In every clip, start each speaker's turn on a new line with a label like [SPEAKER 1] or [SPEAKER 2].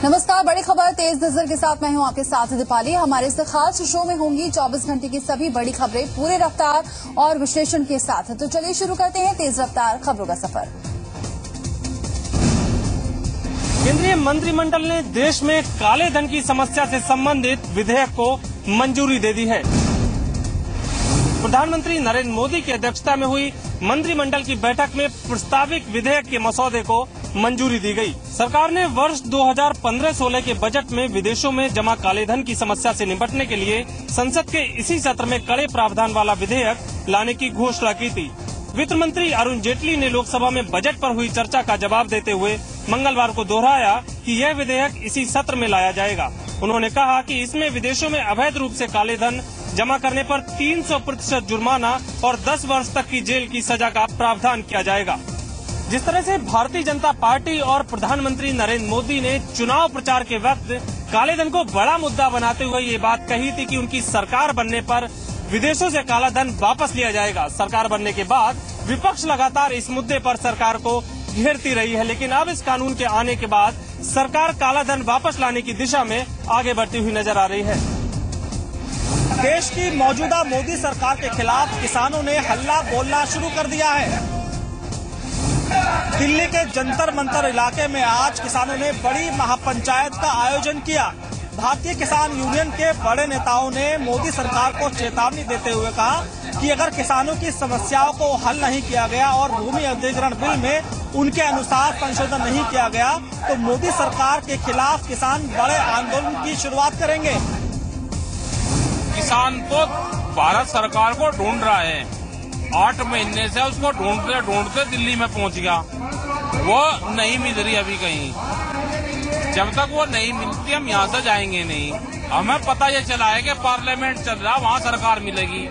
[SPEAKER 1] नमस्कार, बड़ी खबर तेज नजर के साथ मैं हूं आपके साथ दीपाली। हमारे इस खास शो में होंगी 24 घंटे की सभी बड़ी खबरें पूरे रफ्तार और विश्लेषण के साथ। तो चलिए शुरू करते हैं तेज रफ्तार खबरों का सफर।
[SPEAKER 2] केंद्रीय मंत्रिमंडल ने देश में काले धन की समस्या से संबंधित विधेयक को मंजूरी दे दी है। प्रधानमंत्री नरेंद्र मोदी की अध्यक्षता में हुई मंत्रिमंडल की बैठक में प्रस्तावित विधेयक के मसौदे को मंजूरी दी गई। सरकार ने वर्ष 2015-16 के बजट में विदेशों में जमा काले धन की समस्या से निपटने के लिए संसद के इसी सत्र में कड़े प्रावधान वाला विधेयक लाने की घोषणा की थी। वित्त मंत्री अरुण जेटली ने लोकसभा में बजट पर हुई चर्चा का जवाब देते हुए मंगलवार को दोहराया कि यह विधेयक इसी सत्र में लाया जाएगा। उन्होंने कहा कि इसमें विदेशों में अवैध रूप से काले धन जमा करने पर 300% जुर्माना और 10 वर्ष तक की जेल की सजा का प्रावधान किया जाएगा। जिस तरह से भारतीय जनता पार्टी और प्रधानमंत्री नरेंद्र मोदी ने चुनाव प्रचार के वक्त काले धन को बड़ा मुद्दा बनाते हुए ये बात कही थी कि उनकी सरकार बनने पर विदेशों से काला धन वापस लिया जाएगा। सरकार बनने के बाद विपक्ष लगातार इस मुद्दे पर सरकार को घेरती रही है, लेकिन अब इस कानून के आने के बाद सरकार काला धन वापस लाने की दिशा में आगे बढ़ती हुई नजर आ रही है।
[SPEAKER 3] देश की मौजूदा मोदी सरकार के खिलाफ किसानों ने हल्ला बोलना शुरू कर दिया है। दिल्ली के जंतर मंतर इलाके में आज किसानों ने बड़ी महापंचायत का आयोजन किया। भारतीय किसान यूनियन के बड़े नेताओं ने मोदी सरकार को चेतावनी देते हुए कहा कि अगर किसानों की समस्याओं को हल नहीं किया गया और भूमि अधिग्रहण बिल में उनके अनुसार संशोधन नहीं किया गया तो मोदी सरकार के खिलाफ किसान बड़े आंदोलन की शुरुआत करेंगे।
[SPEAKER 4] किसान तो भारत सरकार को ढूंढ रहा है, 8 महीने से उसको ढूंढते ढूंढते दिल्ली में पहुंच गया। वो नहीं मिल रही अभी कहीं। जब तक वो नहीं मिलती हम यहाँ से जाएंगे नहीं। हमें पता ये चला है कि पार्लियामेंट चल रहा, वहाँ सरकार मिलेगी।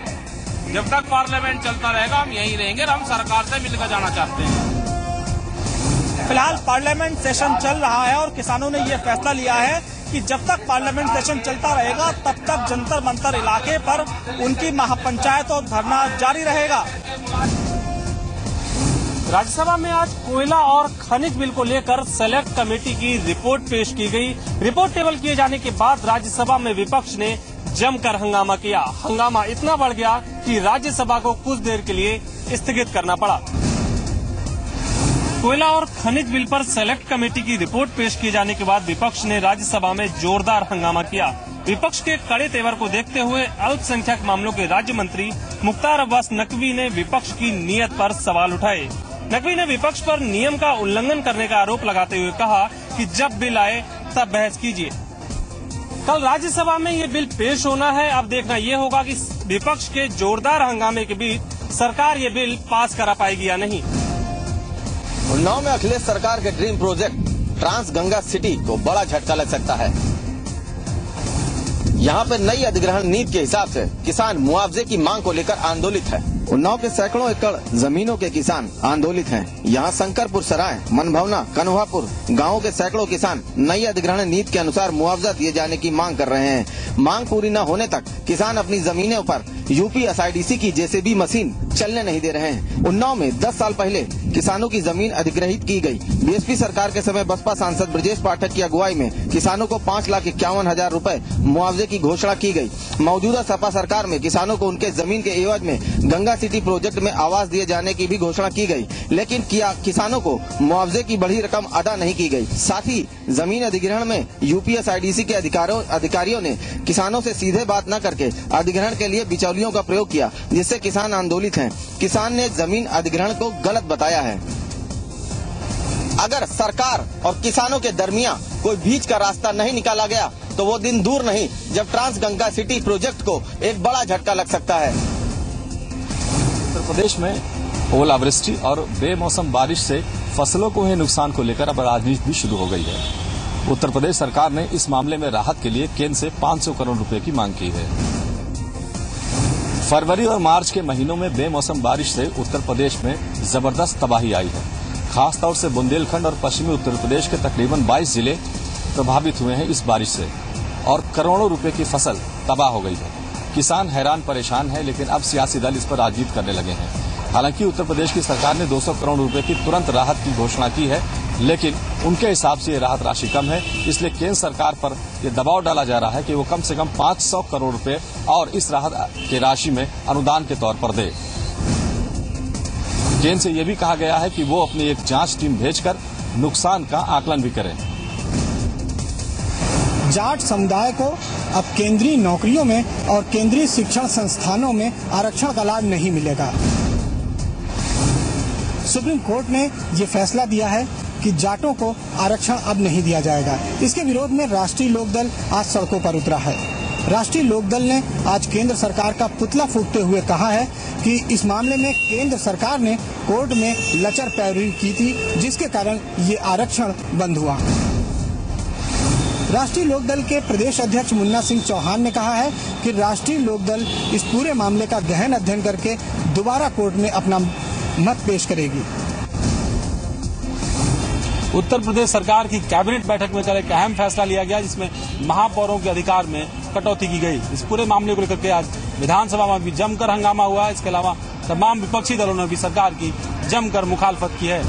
[SPEAKER 4] जब तक पार्लियामेंट चलता रहेगा हम यहीं रहेंगे और हम सरकार से मिलकर जाना चाहते हैं।
[SPEAKER 3] फिलहाल पार्लियामेंट सेशन चल रहा है और किसानों ने ये फैसला लिया है कि जब तक पार्लियामेंट सेशन चलता रहेगा तब तक जंतर मंतर इलाके पर उनकी महापंचायत और धरना जारी रहेगा।
[SPEAKER 2] राज्यसभा में आज कोयला और खनिज बिल को लेकर सेलेक्ट कमेटी की रिपोर्ट पेश की गई। रिपोर्ट टेबल किए जाने के बाद राज्यसभा में विपक्ष ने जमकर हंगामा किया। हंगामा इतना बढ़ गया कि राज्यसभा को कुछ देर के लिए स्थगित करना पड़ा। कोयला और खनिज बिल पर सेलेक्ट कमेटी की रिपोर्ट पेश किए जाने के बाद विपक्ष ने राज्यसभा में जोरदार हंगामा किया। विपक्ष के कड़े तेवर को देखते हुए अल्पसंख्यक मामलों के राज्य मंत्री मुख्तार अब्बास नकवी ने विपक्ष की नीयत पर सवाल उठाए। नकवी ने विपक्ष पर नियम का उल्लंघन करने का आरोप लगाते हुए कहा कि जब बिल आए तब बहस कीजिए। कल राज्यसभा में ये बिल पेश होना है। अब देखना ये होगा कि विपक्ष के जोरदार हंगामे के बीच सरकार ये बिल पास करा पाएगी या नहीं।
[SPEAKER 5] उन्नाव में अखिलेश सरकार के dream project trans Ganga city को बड़ा झटका लग सकता है। यहाँ पर नई अधिग्रहण नीति के हिसाब से किसान मुआवजे की मांग को लेकर आंदोलित है। उन्नाव के सैकड़ों एकड़ जमीनों के किसान आंदोलित हैं। यहाँ शंकरपुर सराय, मनभवना, कन्वापुर गांवों के सैकड़ों किसान नई अधिग्रहण नीति के अनुसार मुआवजा दिए जाने की मांग कर रहे हैं। मांग पूरी न होने तक किसान अपनी जमीनों पर यूपीएसआईडीसी की जेसीबी मशीन चलने नहीं दे रहे हैं। उन्नाव में 10 साल पहले किसानों की जमीन अधिग्रहित की गई। बीएसपी सरकार के समय बसपा सांसद ब्रजेश पाठक की अगुवाई में किसानों को 5,51,000 रुपए मुआवजे की घोषणा की गई। मौजूदा सपा सरकार में किसानों को उनके जमीन के एवज में गंगा सिटी प्रोजेक्ट में आवास दिए जाने की भी घोषणा की गई, लेकिन किसानों को मुआवजे की बड़ी रकम अदा नहीं की गई। साथ ही जमीन अधिग्रहण में यूपीएसआईडीसी के अधिकारियों ने किसानों से सीधे बात न करके अधिग्रहण के लिए बिचौलियों का प्रयोग किया, जिससे किसान आंदोलित हैं। किसान ने जमीन अधिग्रहण को गलत बताया है। अगर सरकार और किसानों के दरमियान कोई बीच का रास्ता नहीं निकाला गया तो वो दिन दूर नहीं जब ट्रांस गंगा सिटी प्रोजेक्ट को एक बड़ा झटका लग सकता है।
[SPEAKER 6] उत्तर प्रदेश में ओलावृष्टि और बेमौसम बारिश से फसलों को हुए नुकसान को लेकर अब राजनीति भी शुरू हो गई है। उत्तर प्रदेश सरकार ने इस मामले में राहत के लिए केंद्र से 500 करोड़ रुपए की मांग की है। फरवरी और मार्च के महीनों में बेमौसम बारिश से उत्तर प्रदेश में जबरदस्त तबाही आई है। खासतौर से बुंदेलखंड और पश्चिमी उत्तर प्रदेश के तकरीबन 22 जिले प्रभावित हुए हैं इस बारिश से और करोड़ों रुपए की फसल तबाह हो गई है। किसान हैरान परेशान है, लेकिन अब सियासी दल इस पर राजनीति करने लगे हैं। हालांकि उत्तर प्रदेश की सरकार ने 200 करोड़ रुपए की तुरंत राहत की घोषणा की है, लेकिन उनके हिसाब से ये राहत राशि कम है, इसलिए केंद्र सरकार पर यह दबाव डाला जा रहा है कि वो कम से कम 500 करोड़ रुपए और इस राहत की राशि में अनुदान के तौर पर दे। केंद्र से यह भी कहा गया है कि वो अपनी एक जांच टीम भेजकर नुकसान का आकलन भी करें।
[SPEAKER 7] जाट समुदाय को अब केंद्रीय नौकरियों में और केंद्रीय शिक्षण संस्थानों में आरक्षण का लाभ नहीं मिलेगा। सुप्रीम कोर्ट ने ये फैसला दिया है कि जाटों को आरक्षण अब नहीं दिया जाएगा। इसके विरोध में राष्ट्रीय लोकदल आज सड़कों पर उतरा है। राष्ट्रीय लोकदल ने आज केंद्र सरकार का पुतला फूंकते हुए कहा है कि इस मामले में केंद्र सरकार ने कोर्ट में लचर पैरवी की थी, जिसके कारण ये आरक्षण बंद हुआ। राष्ट्रीय लोकदल के प्रदेश अध्यक्ष मुन्ना सिंह चौहान ने कहा है कि राष्ट्रीय लोकदल इस पूरे मामले का गहन अध्ययन करके दोबारा कोर्ट में अपना मत पेश करेगी।
[SPEAKER 2] उत्तर प्रदेश सरकार की कैबिनेट बैठक में कल एक अहम फैसला लिया गया, जिसमें महापौरों के अधिकार में कटौती की गई। इस पूरे मामले को लेकर के आज विधानसभा में भी जमकर हंगामा हुआ है। इसके अलावा तमाम विपक्षी दलों ने भी सरकार की जमकर मुखालफत की है।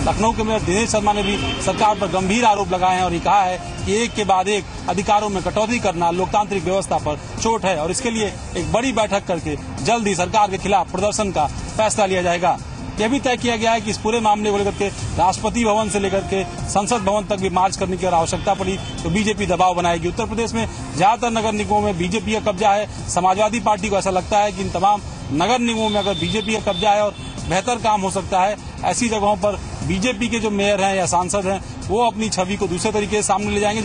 [SPEAKER 2] लखनऊ के मेयर दिनेश शर्मा ने भी सरकार पर गंभीर आरोप लगाए हैं और ये कहा है कि एक के बाद एक अधिकारों में कटौती करना लोकतांत्रिक व्यवस्था पर चोट है और इसके लिए एक बड़ी बैठक करके जल्द ही सरकार के खिलाफ प्रदर्शन का फैसला लिया जाएगा। यह भी तय किया गया है कि इस पूरे मामले को लेकर के राष्ट्रपति भवन से लेकर के संसद भवन तक भी मार्च करने की अगर आवश्यकता पड़ी तो बीजेपी दबाव बनाएगी। उत्तर प्रदेश में ज्यादातर नगर निगमों में बीजेपी का कब्जा है। समाजवादी पार्टी को ऐसा लगता है कि इन तमाम नगर निगमों में अगर बीजेपी का कब्जा है और बेहतर काम हो सकता है, ऐसी जगहों पर बीजेपी के जो मेयर हैं या सांसद हैं वो अपनी छवि को दूसरे तरीके से सामने ले जाएंगे।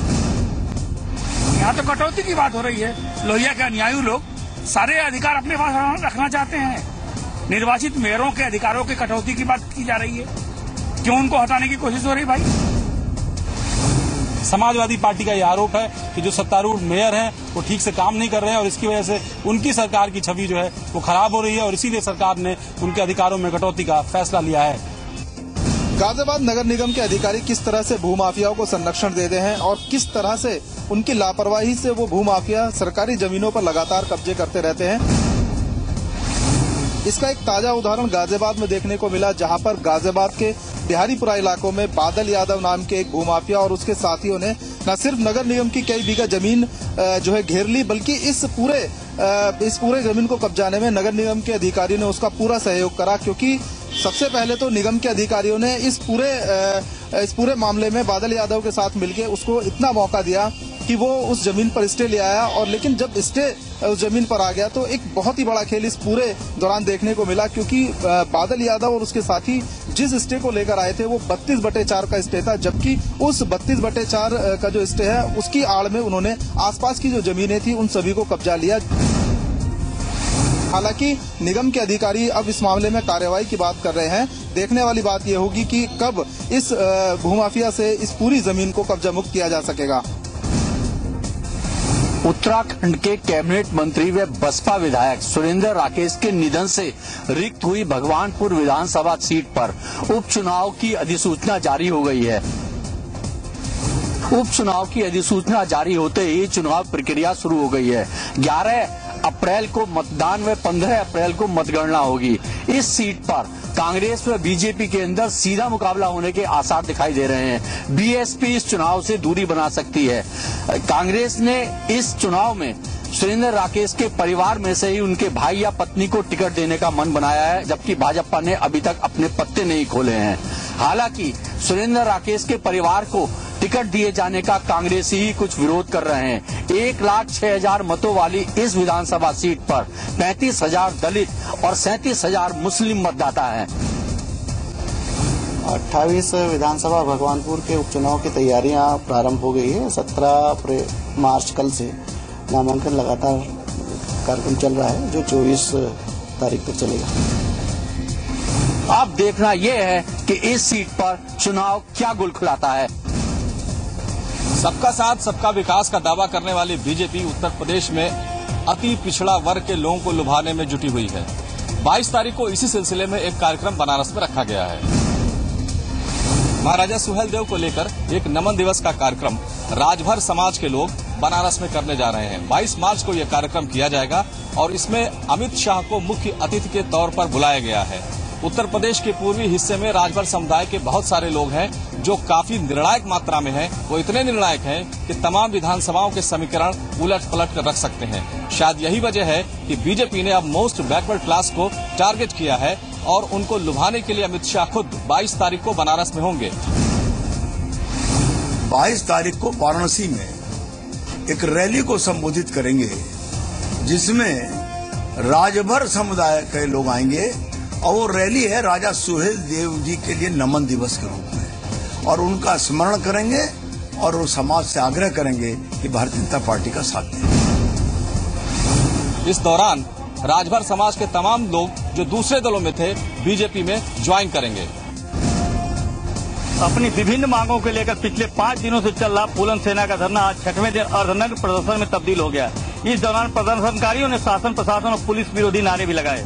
[SPEAKER 8] यहाँ तो कटौती की बात हो रही है। लोहिया के अनुयायी लोग सारे अधिकार अपने पास रखना चाहते हैं। निर्वाचित मेयरों के अधिकारों की कटौती की बात की जा रही है। क्यों उनको हटाने की कोशिश हो रही भाई?
[SPEAKER 2] समाजवादी पार्टी का यह आरोप है कि जो सत्तारूढ़ मेयर हैं वो ठीक से काम नहीं कर रहे हैं और इसकी वजह से उनकी सरकार की छवि जो है वो खराब हो रही है और इसीलिए सरकार ने उनके अधिकारों में कटौती का फैसला लिया है।
[SPEAKER 9] गाजियाबाद नगर निगम के अधिकारी किस तरह से भूमाफियाओं को संरक्षण देते हैं और किस तरह से उनकी लापरवाही से वो भूमाफिया सरकारी जमीनों पर लगातार कब्जे करते रहते हैं, इसका एक ताजा उदाहरण गाजियाबाद में देखने को मिला, जहां पर गाजियाबाद के बिहारीपुरा इलाकों में बादल यादव नाम के एक भूमाफिया और उसके साथियों ने न सिर्फ नगर निगम की कई बीघा जमीन जो है घेर ली, बल्कि इस पूरे जमीन को कब्जाने में नगर निगम के अधिकारियों ने उसका पूरा सहयोग करा। क्योंकि सबसे पहले तो निगम के अधिकारियों ने इस पूरे मामले में बादल यादव के साथ मिलकर उसको इतना मौका दिया कि वो उस जमीन पर स्टे ले आया और लेकिन जब स्टे उस जमीन पर आ गया तो एक बहुत ही बड़ा खेल इस पूरे दौरान देखने को मिला। क्योंकि बादल यादव और उसके साथी जिस स्टे को लेकर आए थे वो 32/4 का स्टे था, जबकि उस 32/4 का जो स्टे है उसकी आड़ में उन्होंने आसपास की जो जमीनें थी उन सभी को कब्जा लिया। हालांकि निगम के अधिकारी अब इस मामले में कार्रवाई की बात कर रहे हैं। देखने वाली बात यह होगी कि कब इस भूमाफिया से इस पूरी जमीन को कब्जा मुक्त किया जा सकेगा।
[SPEAKER 10] उत्तराखंड के कैबिनेट मंत्री व बसपा विधायक सुरेंद्र राकेश के निधन से रिक्त हुई भगवानपुर विधानसभा सीट पर उपचुनाव की अधिसूचना जारी हो गई है। उपचुनाव की अधिसूचना जारी होते ही चुनाव प्रक्रिया शुरू हो गई है। 11 अप्रैल को मतदान व 15 अप्रैल को मतगणना होगी। इस सीट पर कांग्रेस व बीजेपी के अंदर सीधा मुकाबला होने के आसार दिखाई दे रहे हैं। बीएसपी इस चुनाव से दूरी बना सकती है। कांग्रेस ने इस चुनाव में सुरेंद्र राकेश के परिवार में से ही उनके भाई या पत्नी को टिकट देने का मन बनाया है, जबकि भाजपा ने अभी तक अपने पत्ते नहीं खोले हैं। हालांकि सुरेंद्र राकेश के परिवार को टिकट दिए जाने का कांग्रेसी ही कुछ विरोध कर रहे हैं। 1,06,000 मतों वाली इस विधानसभा सीट पर 35,000 दलित और 37,000 मुस्लिम मतदाता हैं।
[SPEAKER 11] 28 विधानसभा भगवानपुर के उपचुनाव की तैयारियां प्रारंभ हो गई है। 17 मार्च कल से नामांकन लगातार कार्यक्रम चल रहा है, जो 24 तारीख तक चलेगा।
[SPEAKER 10] अब देखना यह है कि इस सीट पर चुनाव क्या गुल खुलाता है।
[SPEAKER 6] सबका साथ सबका विकास का दावा करने वाली बीजेपी उत्तर प्रदेश में अति पिछड़ा वर्ग के लोगों को लुभाने में जुटी हुई है। 22 तारीख को इसी सिलसिले में एक कार्यक्रम बनारस में रखा गया है। महाराजा सुहेलदेव को लेकर एक नमन दिवस का कार्यक्रम राजभर समाज के लोग बनारस में करने जा रहे हैं। 22 मार्च को यह कार्यक्रम किया जाएगा और इसमें अमित शाह को मुख्य अतिथि के तौर पर बुलाया गया है। उत्तर प्रदेश के पूर्वी हिस्से में राजभर समुदाय के बहुत सारे लोग हैं जो काफी निर्णायक मात्रा में हैं। वो इतने निर्णायक हैं कि तमाम विधानसभाओं के समीकरण उलट पलट कर रख सकते हैं। शायद यही वजह है कि बीजेपी ने अब मोस्ट बैकवर्ड क्लास को टारगेट किया है और उनको लुभाने के लिए अमित शाह खुद 22 तारीख को बनारस में होंगे।
[SPEAKER 12] 22 तारीख को वाराणसी में एक रैली को संबोधित करेंगे जिसमें राजभर समुदाय के लोग आएंगे और वो रैली है राजा सुहेल देव जी के लिए नमन दिवस के रूप में, और उनका स्मरण करेंगे और वो समाज से आग्रह करेंगे कि भारतीय जनता पार्टी का साथ दें।
[SPEAKER 6] इस दौरान राजभर समाज के तमाम लोग जो दूसरे दलों में थे बीजेपी में ज्वाइन करेंगे।
[SPEAKER 13] अपनी विभिन्न मांगों को लेकर पिछले 5 दिनों से चल रहा फूलन सेना का धरना आज 6वें दिन अर्धनग्न प्रदर्शन में तब्दील हो गया। इस दौरान प्रदर्शनकारियों ने शासन प्रशासन और पुलिस विरोधी नारे भी लगाए।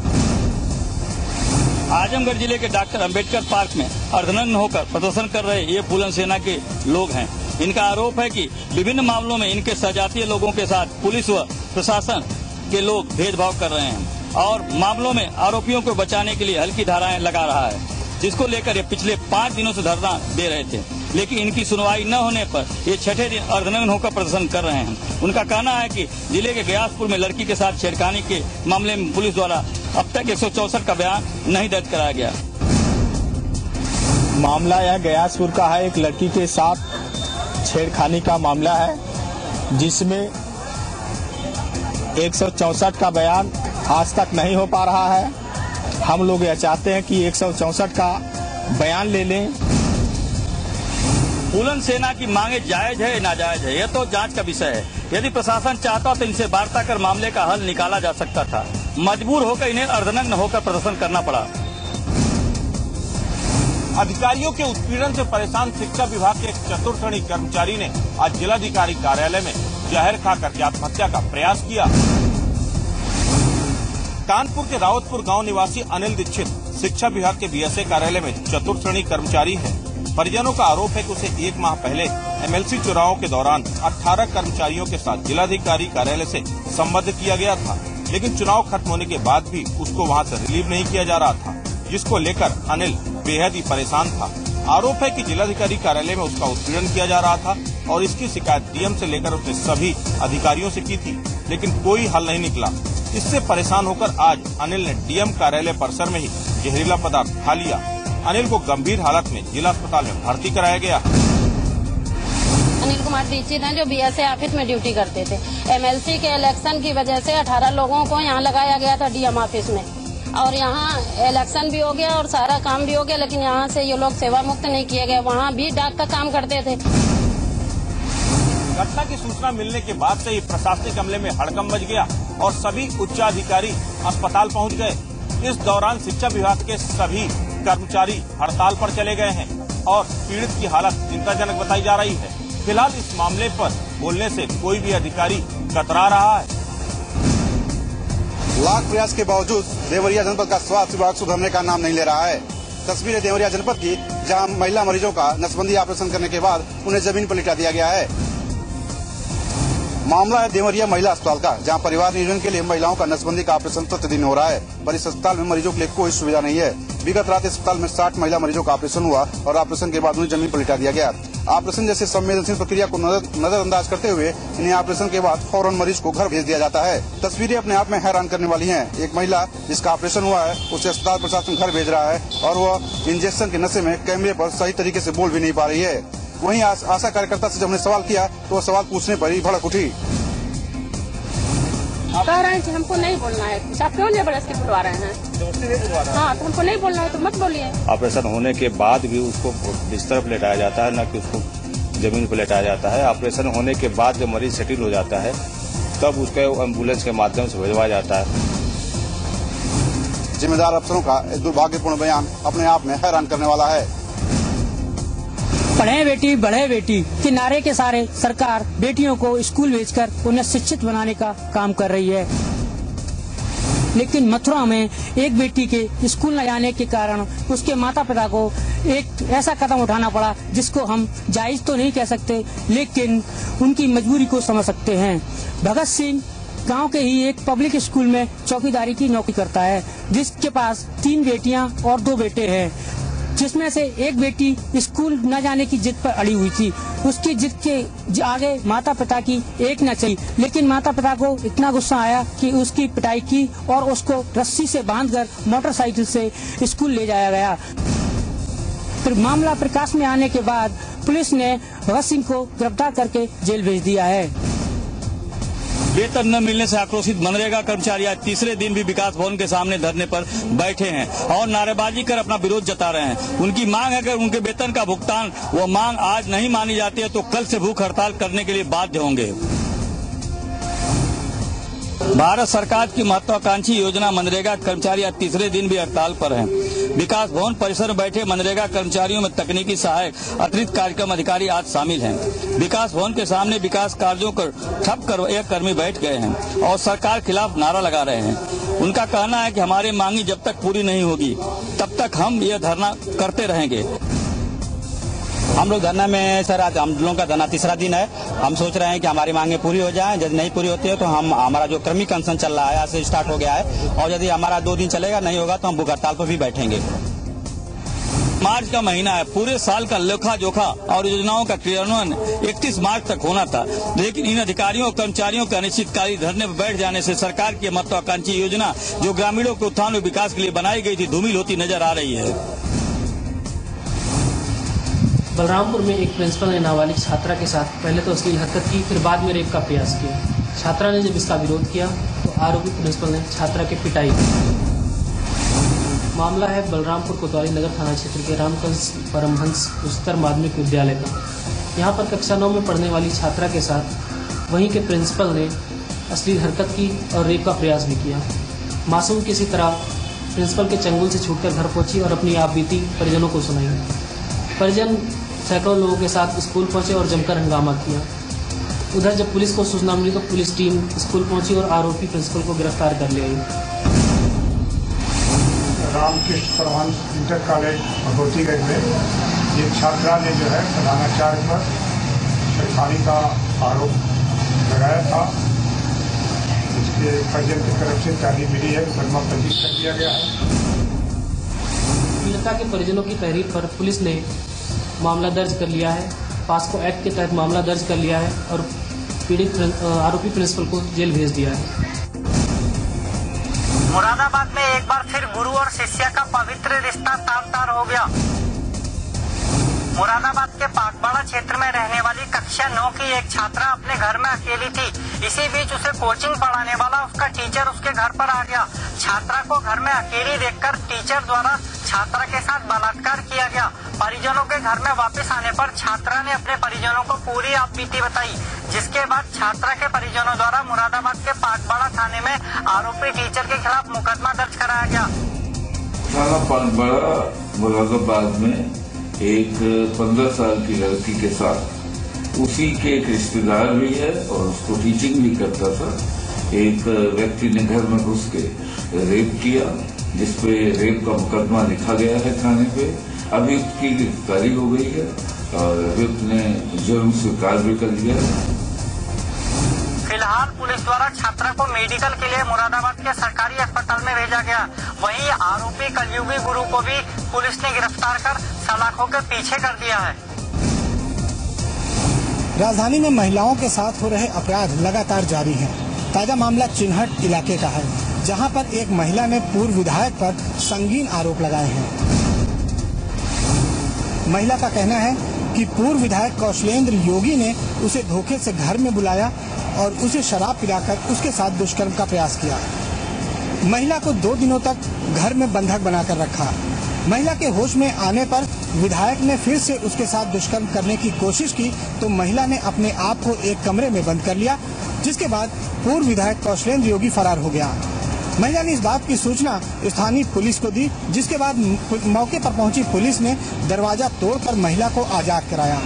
[SPEAKER 13] आजमगढ़ जिले के डॉक्टर अंबेडकर पार्क में अर्धनग्न होकर प्रदर्शन कर रहे ये फूलन सेना के लोग हैं। इनका आरोप है कि विभिन्न मामलों में इनके सजातीय लोगों के साथ पुलिस व प्रशासन के लोग भेदभाव कर रहे हैं और मामलों में आरोपियों को बचाने के लिए हल्की धाराएं लगा रहा है, जिसको लेकर ये पिछले 5 दिनों से धरना दे रहे थे, लेकिन इनकी सुनवाई न होने पर ये 6ठे दिन अर्धनग्न होकर प्रदर्शन कर रहे हैं। उनका कहना है कि जिले के गयासपुर में लड़की के साथ छेड़खानी के मामले में पुलिस द्वारा अब तक 164 का बयान नहीं दर्ज कराया गया।
[SPEAKER 7] मामला यह गयासपुर का है। एक लड़की के साथ छेड़खानी का मामला है जिसमें 164 का बयान आज तक नहीं हो पा रहा है। हम लोग यह चाहते हैं कि 164 का बयान ले लें।
[SPEAKER 13] फूलन सेना की मांगे जायज है नाजायज है, यह तो जांच का विषय है। यदि प्रशासन चाहता तो इनसे वार्ता कर मामले का हल निकाला जा सकता था। मजबूर होकर इन्हें अर्धनग्न होकर प्रदर्शन करना पड़ा।
[SPEAKER 14] अधिकारियों के उत्पीड़न से परेशान शिक्षा विभाग के एक चतुर्थ कर्मचारी ने आज जिलाधिकारी कार्यालय में जहर खाकर के आत्महत्या का प्रयास किया। कानपुर के रावतपुर गांव निवासी अनिल दीक्षित शिक्षा विभाग के बीएसए कार्यालय में चतुर्थ श्रेणी कर्मचारी है। परिजनों का आरोप है कि उसे 1 माह पहले एमएलसी चुनाव के दौरान 18 कर्मचारियों के साथ जिलाधिकारी कार्यालय से संबद्ध किया गया था, लेकिन चुनाव खत्म होने के बाद भी उसको वहां से रिलीव नहीं किया जा रहा था, जिसको लेकर अनिल बेहद ही परेशान था। आरोप है कि जिलाधिकारी कार्यालय में उसका उत्पीड़न किया जा रहा था और इसकी शिकायत डीएम से लेकर उसने सभी अधिकारियों से की थी, लेकिन कोई हल नहीं निकला। इससे परेशान होकर आज अनिल ने डीएम कार्यालय परिसर में ही जहरीला पदार्थ खा लिया। अनिल को गंभीर हालत में जिला अस्पताल में भर्ती कराया गया।
[SPEAKER 15] अनिल कुमार दीक्षित हैं जो बीएसए ऑफिस में ड्यूटी करते थे। एमएलसी के इलेक्शन की वजह से 18 लोगों को यहाँ लगाया गया था डीएम ऑफिस में, और यहाँ इलेक्शन भी हो गया और सारा काम भी हो गया, लेकिन यहाँ से ये लोग सेवा मुक्त नहीं किए गए। वहाँ भी डाक का काम करते थे।
[SPEAKER 14] घटना की सूचना मिलने के बाद से ही प्रशासनिक अमले में हड़कंप मच गया और सभी उच्चाधिकारी अस्पताल पहुंच गए। इस दौरान शिक्षा विभाग के सभी कर्मचारी हड़ताल पर चले गए हैं और पीड़ित की हालत चिंताजनक बताई जा रही है। फिलहाल इस मामले पर बोलने से कोई भी अधिकारी कतरा रहा है।
[SPEAKER 16] लाख प्रयास के बावजूद देवरिया जनपद का स्वास्थ्य विभाग सुधरने का नाम नहीं ले रहा है। तस्वीरें देवरिया जनपद की, जहां महिला मरीजों का नसबंदी ऑपरेशन करने के बाद उन्हें जमीन पर लिटा दिया गया है। मामला है देवरिया महिला अस्पताल का, जहां परिवार नियोजन के लिए महिलाओं का नसबंदी का ऑपरेशन प्रतिदिन हो रहा है, पर इस अस्पताल में मरीजों के लिए कोई सुविधा नहीं है। विगत रात अस्पताल में 60 महिला मरीजों का ऑपरेशन हुआ और ऑपरेशन के बाद उन्हें जमीन पर लिटा दिया गया। ऑपरेशन जैसे संवेदनशील प्रक्रिया को नजरअंदाज करते हुए इन्हें ऑपरेशन के बाद फौरन मरीज को घर भेज दिया जाता है। तस्वीरें अपने आप में हैरान करने वाली हैं। एक महिला जिसका ऑपरेशन हुआ है उसे अस्पताल प्रशासन घर भेज रहा है और वह इंजेक्शन के नशे में कैमरे पर सही तरीके से बोल भी नहीं पा रही है। वहीं आशा कार्यकर्ता से जब हमने सवाल किया तो वह सवाल पूछने पर ही भड़क उठी।
[SPEAKER 17] कह रहे हैं कि हमको नहीं बोलना है, आप क्यों जबरदस्ती बुलवा रहे हैं? हाँ, तो हमको नहीं बोलना है तो मत बोलिए।
[SPEAKER 18] ऑपरेशन होने के बाद भी उसको बिस्तर पर लेटाया जाता है, न कि उसको जमीन पर लेटाया जाता है। ऑपरेशन होने के बाद जब मरीज सेटिल हो जाता है तब उसके एम्बुलेंस के माध्यम से भिजवाया जाता है।
[SPEAKER 16] जिम्मेदार अफसरों का दुर्भाग्यपूर्ण बयान अपने आप में हैरान करने वाला है।
[SPEAKER 19] पढ़े बेटी बढ़े बेटी के नारे के सारे सरकार बेटियों को स्कूल भेजकर उन्हें शिक्षित बनाने का काम कर रही है, लेकिन मथुरा में एक बेटी के स्कूल न जाने के कारण उसके माता पिता को एक ऐसा कदम उठाना पड़ा जिसको हम जायज तो नहीं कह सकते, लेकिन उनकी मजबूरी को समझ सकते हैं। भगत सिंह गांव के ही एक पब्लिक स्कूल में चौकीदारी की नौकरी करता है, जिसके पास 3 बेटियां और 2 बेटे हैं, जिसमें से एक बेटी स्कूल न जाने की जिद पर अड़ी हुई थी। उसकी जिद के आगे माता पिता की एक न चली, लेकिन माता पिता को इतना गुस्सा आया कि उसकी पिटाई की और उसको रस्सी से बांधकर मोटरसाइकिल से स्कूल ले जाया गया। फिर मामला प्रकाश में आने के बाद पुलिस ने भगत सिंह को गिरफ्तार करके जेल भेज दिया है।
[SPEAKER 13] वेतन न मिलने से आक्रोशित मनरेगा कर्मचारी आज तीसरे दिन भी विकास भवन के सामने धरने पर बैठे हैं और नारेबाजी कर अपना विरोध जता रहे हैं। उनकी मांग है कि उनके वेतन का भुगतान वो मांग आज नहीं मानी जाती है तो कल से भूख हड़ताल करने के लिए बाध्य होंगे। भारत सरकार की महत्वाकांक्षी योजना मनरेगा कर्मचारी आज तीसरे दिन भी हड़ताल पर हैं। विकास भवन परिसर में बैठे मनरेगा कर्मचारियों में तकनीकी सहायक, अतिरिक्त कार्यक्रम अधिकारी आज शामिल हैं। विकास भवन के सामने विकास कार्यों को ठप कर एक कर्मी बैठ गए हैं और सरकार खिलाफ नारा लगा रहे हैं। उनका कहना है कि हमारी मांगी जब तक पूरी नहीं होगी तब तक हम ये धरना करते रहेंगे।
[SPEAKER 20] हम लोग धरना में सर, आज हम लोगों का धरना तीसरा दिन है। हम सोच रहे हैं कि हमारी मांगे पूरी हो जाए। यदि नहीं पूरी होती है तो हमारा जो कर्मी कन्सन चल रहा है आज से स्टार्ट हो गया है, और यदि हमारा 2 दिन चलेगा नहीं होगा तो हम भूख हड़ताल पर भी बैठेंगे।
[SPEAKER 13] मार्च का महीना है, पूरे साल का लेखा जोखा और योजनाओं का क्रियान्वयन 31 मार्च तक होना था, लेकिन इन अधिकारियों और कर्मचारियों के अनिश्चितकाली धरने पर बैठ जाने से सरकार की महत्वाकांक्षी योजना जो ग्रामीणों के उत्थान और विकास के लिए बनाई गई थी धूमिल होती नजर आ रही है।
[SPEAKER 21] बलरामपुर में एक प्रिंसिपल ने नाबालिग छात्रा के साथ पहले तो अश्लील हरकत की, फिर बाद में रेप का प्रयास किया। छात्रा ने जब इसका विरोध किया तो आरोपी प्रिंसिपल ने छात्रा की पिटाई की। मामला है बलरामपुर कोतवाली नगर थाना क्षेत्र के रामकृष्ण परमहंस उच्चतर माध्यमिक विद्यालय का। यहाँ पर कक्षा 9 में पढ़ने वाली छात्रा के साथ वहीं के प्रिंसिपल ने अश्लील हरकत की और रेप का प्रयास भी किया। मासूम किसी तरह प्रिंसिपल के चंगुल से छूटकर घर पहुंची और अपनी आप बीती परिजनों को सुनाई। परिजन सैकड़ों लोगों के साथ स्कूल पहुंचे और जमकर हंगामा किया। उधर जब पुलिस को सूचना मिली तो पुलिस टीम स्कूल पहुंची और आरोपी प्रिंसिपल को गिरफ्तार कर ले आई।
[SPEAKER 22] रामकृष्ण परमहंस इंटर कॉलेज भगवतीगंज में एक छात्रा ने जो है प्रधानाचार्य पर छेड़खानी का आरोप लगाया था। इसके परिजन की तरफ से तारीफ मिली है, मुकदमा पंजीकृत कर दिया गया है।
[SPEAKER 21] पीड़िता के परिजनों की तहरीर पर पुलिस ने मामला दर्ज कर लिया है। पास्को एक्ट के तहत मामला दर्ज कर लिया है और पीड़ित आरोपी प्रिंसिपल को जेल भेज दिया है।
[SPEAKER 23] मुरादाबाद में एक बार फिर गुरु और शिष्य का पवित्र रिश्ता तार-तार हो गया। मुरादाबाद के पाकबाड़ा क्षेत्र में रहने वाली कक्षा 9 की एक छात्रा अपने घर में अकेली थी। इसी बीच उसे कोचिंग पढ़ाने वाला उसका टीचर उसके घर पर आ गया। छात्रा को घर में अकेली देखकर टीचर द्वारा छात्रा के साथ बलात्कार किया गया। परिजनों के घर में वापस आने पर छात्रा ने अपने परिजनों को पूरी आपबीती बताई, जिसके बाद छात्रा के परिजनों द्वारा मुरादाबाद के पाकबाड़ा थाने में आरोपी टीचर के खिलाफ मुकदमा दर्ज कराया गया।
[SPEAKER 24] थाना पाकबाड़ा मुरादाबाद में एक 15 साल की लड़की के साथ उसी के एक रिश्तेदार भी है और उसको टीचिंग भी करता था, एक व्यक्ति ने घर में घुस के रेप किया, जिसपे रेप का मुकदमा लिखा गया है थाने पे। अभियुक्त की गिरफ्तारी हो गई है और अभियुक्त ने जुर्म स्वीकार भी कर लिया है।
[SPEAKER 23] फिलहाल पुलिस द्वारा छात्रा को मेडिकल के लिए मुरादाबाद के सरकारी अस्पताल में भेजा गया। वहीं आरोपी कलयुगी गुरु को भी पुलिस ने गिरफ्तार कर सलाखों के पीछे कर दिया है।
[SPEAKER 7] राजधानी में महिलाओं के साथ हो रहे अपराध लगातार जारी हैं। ताजा मामला चिन्हट इलाके का है, जहां पर एक महिला ने पूर्व विधायक पर संगीन आरोप लगाए हैं। महिला का कहना है कि पूर्व विधायक कौशलेंद्र योगी ने उसे धोखे से घर में बुलाया और उसे शराब पिलाकर उसके साथ दुष्कर्म का प्रयास किया। महिला को 2 दिनों तक घर में बंधक बनाकर रखा। महिला के होश में आने पर विधायक ने फिर से उसके साथ दुष्कर्म करने की कोशिश की तो महिला ने अपने आप को एक कमरे में बंद कर लिया, जिसके बाद पूर्व विधायक कौशलेंद्र योगी फरार हो गया। महिला ने इस बात की सूचना स्थानीय पुलिस को दी, जिसके बाद मौके पर पहुंची पुलिस ने दरवाजा तोड़कर महिला को आजाद कराया।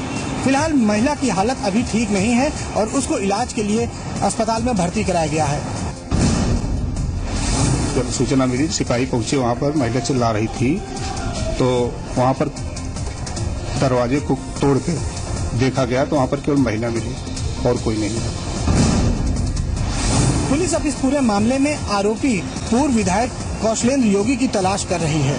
[SPEAKER 7] फिलहाल महिला की हालत अभी ठीक नहीं है और उसको इलाज के लिए अस्पताल में भर्ती कराया गया है।
[SPEAKER 22] जब सूचना मिली, सिपाही पहुंचे वहां पर, महिला चिल्ला रही थी तो वहां पर दरवाजे को तोड़ के देखा गया तो वहां पर केवल महिला मिली और कोई नहीं।
[SPEAKER 7] पुलिस अब इस पूरे मामले में आरोपी पूर्व विधायक कौशलेंद्र योगी की तलाश कर रही है।